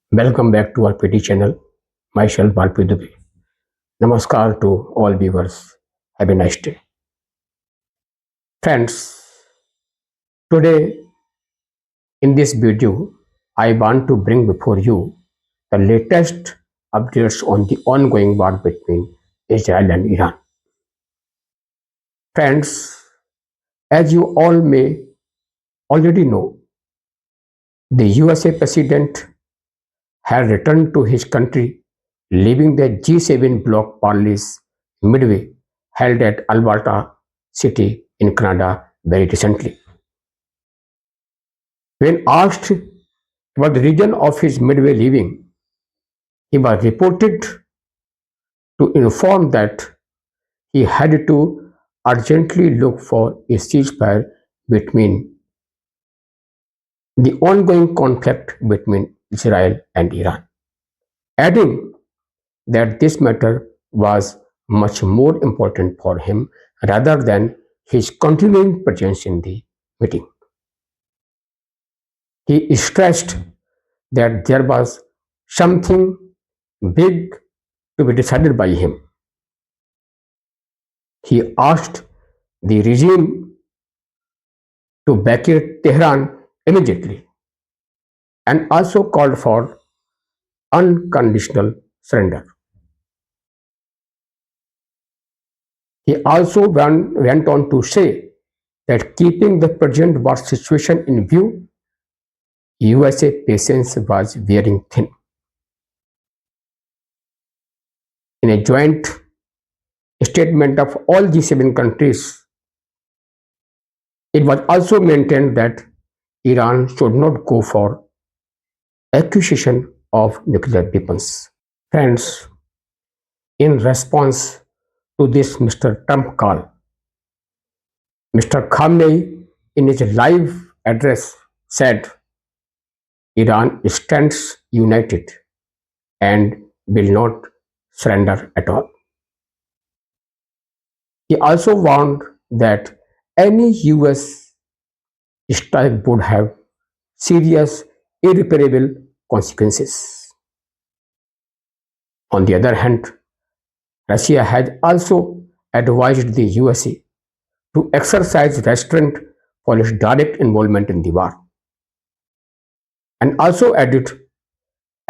Welcome back to our PT channel. Myself Balpi Dubey. Namaskar to all viewers. Have a nice day. Friends, today in this video, I want to bring before you the latest updates on the ongoing war between Israel and Iran. Friends, as you all may already know, the USA president had returned to his country, leaving the G7 bloc parleys midway held at Alberta City in Canada very recently. When asked about the reason of his midway leaving, he was reported to inform that he had to urgently look for a ceasefire between the ongoing conflict between Israel and Iran, adding that this matter was much more important for him rather than his continuing presence in the meeting. He stressed that there was something big to be decided by him. He asked the regime to vacate Tehran immediately and also called for unconditional surrender. He also went on to say that keeping the present war situation in view, USA patience was wearing thin. In a joint statement of all G7 countries, it was also maintained that Iran should not go for acquisition of nuclear weapons. Friends, in response to this Mr. Trump call, Mr. Khamenei in his live address said Iran stands united and will not surrender at all. He also warned that any US strike would have serious, irreparable consequences. On the other hand, Russia has also advised the USA to exercise restraint for its direct involvement in the war, and also added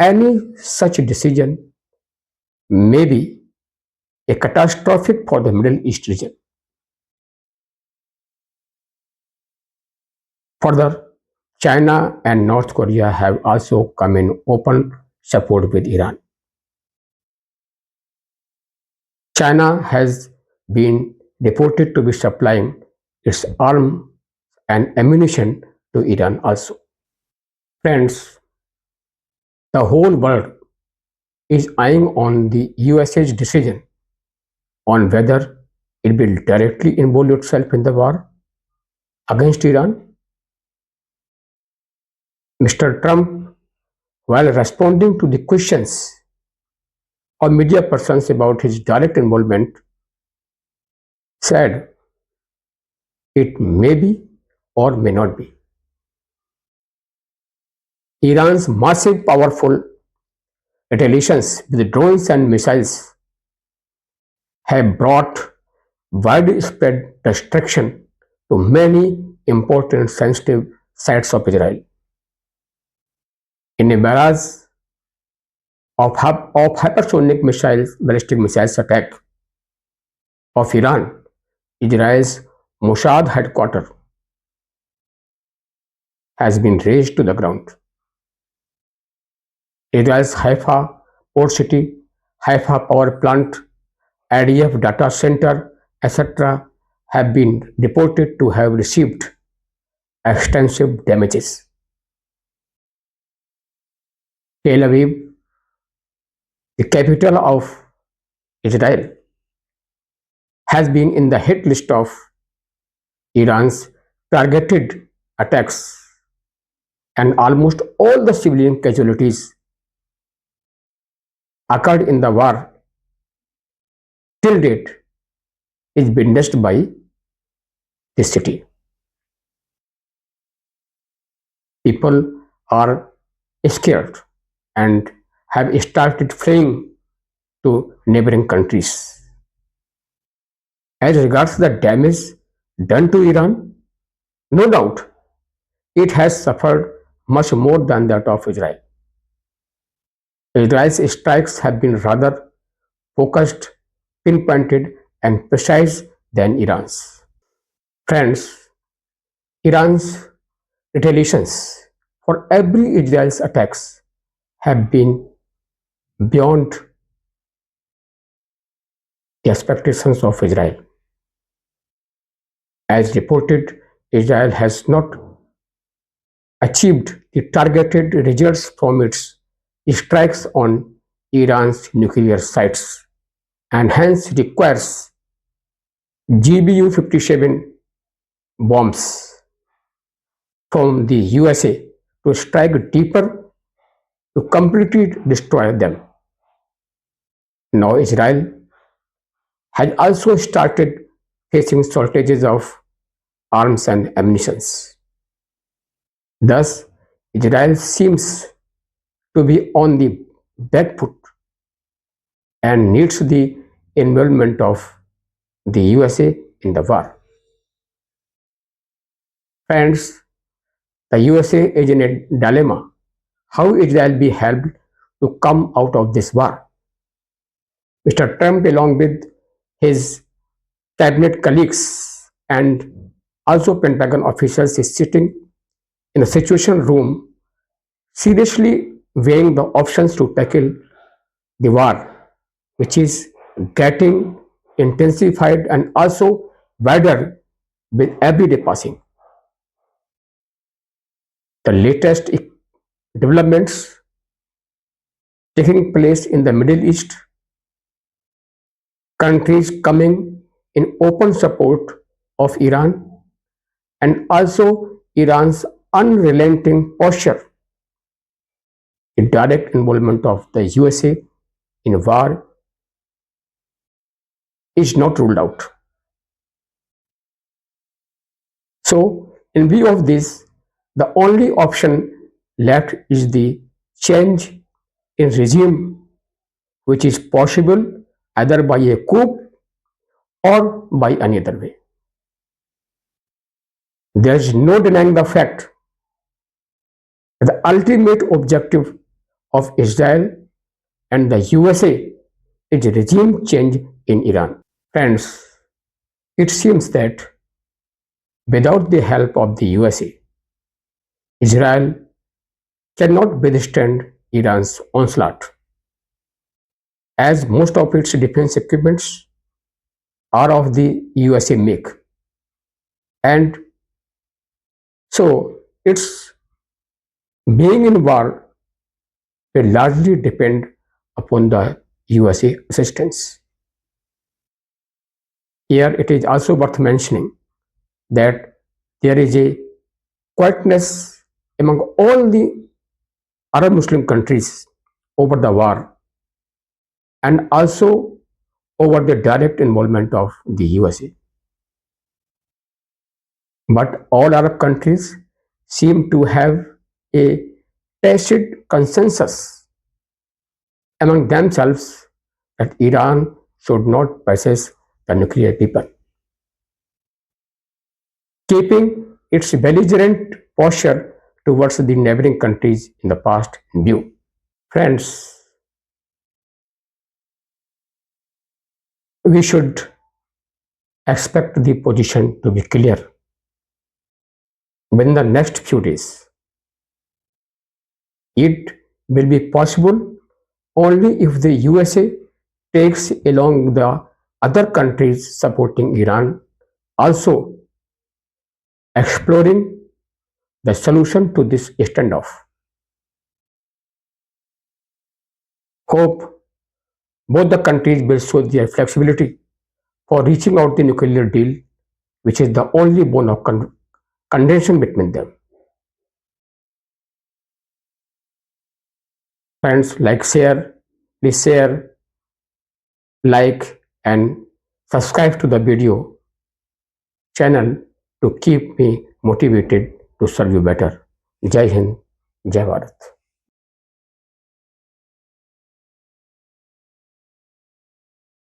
any such decision may be a catastrophic for the Middle East region. Further, China and North Korea have also come in open support with Iran. China has been reported to be supplying its arms and ammunition to Iran also. Friends, the whole world is eyeing on the USA's decision on whether it will directly involve itself in the war against Iran. Mr. Trump, while responding to the questions of media persons about his direct involvement, said it may be or may not be. Iran's massive, powerful retaliations with drones and missiles have brought widespread destruction to many important sensitive sites of Israel. In a barrage of hypersonic missiles, ballistic missiles attack of Iran, Israel's Mossad headquarters has been razed to the ground. Israel's Haifa port city, Haifa power plant, IDF data center, etc. have been reported to have received extensive damages. Tel Aviv, the capital of Israel, has been in the hit list of Iran's targeted attacks, and almost all the civilian casualties occurred in the war till date is witnessed by this city. People are scared and have started fleeing to neighboring countries. As regards the damage done to Iran, no doubt it has suffered much more than that of Israel. Israel's strikes have been rather focused, pinpointed, and precise than Iran's. Friends, Iran's retaliations for every Israel's attacks have been beyond the expectations of Israel. As reported, Israel has not achieved the targeted results from its strikes on Iran's nuclear sites and hence requires GBU 57 bombs from the USA to strike deeper to completely destroy them. Now, Israel has also started facing shortages of arms and ammunition. Thus, Israel seems to be on the back foot and needs the involvement of the USA in the war. Friends, the USA is in a dilemma. How Israel be helped to come out of this war? Mr. Trump, along with his cabinet colleagues and also Pentagon officials, is sitting in a situation room seriously weighing the options to tackle the war, which is getting intensified and also wider with every day passing. The latest developments taking place in the Middle East, countries coming in open support of Iran, and also Iran's unrelenting posture, the direct involvement of the USA in war is not ruled out. So, in view of this, the only option left is the change in regime, which is possible either by a coup or by any other way. There is no denying the fact that the ultimate objective of Israel and the USA is regime change in Iran. Friends, it seems that without the help of the USA, Israel cannot withstand Iran's onslaught, as most of its defense equipments are of the USA make. And so its being in war will largely depend upon the USA assistance. Here it is also worth mentioning that there is a quietness among all the Arab Muslim countries over the war and also over the direct involvement of the USA. But all Arab countries seem to have a tacit consensus among themselves that Iran should not possess the nuclear weapon, keeping its belligerent posture towards the neighboring countries in the past in view. Friends, we should expect the position to be clear within the next few days. It will be possible only if the USA takes along the other countries supporting Iran, also exploring the solution to this standoff. Hope both the countries will show their flexibility for reaching out the nuclear deal, which is the only bone of contention between them. Friends, please share, like, and subscribe to the video channel to keep me motivated to serve you better. Jai Hind, Jai Bharat.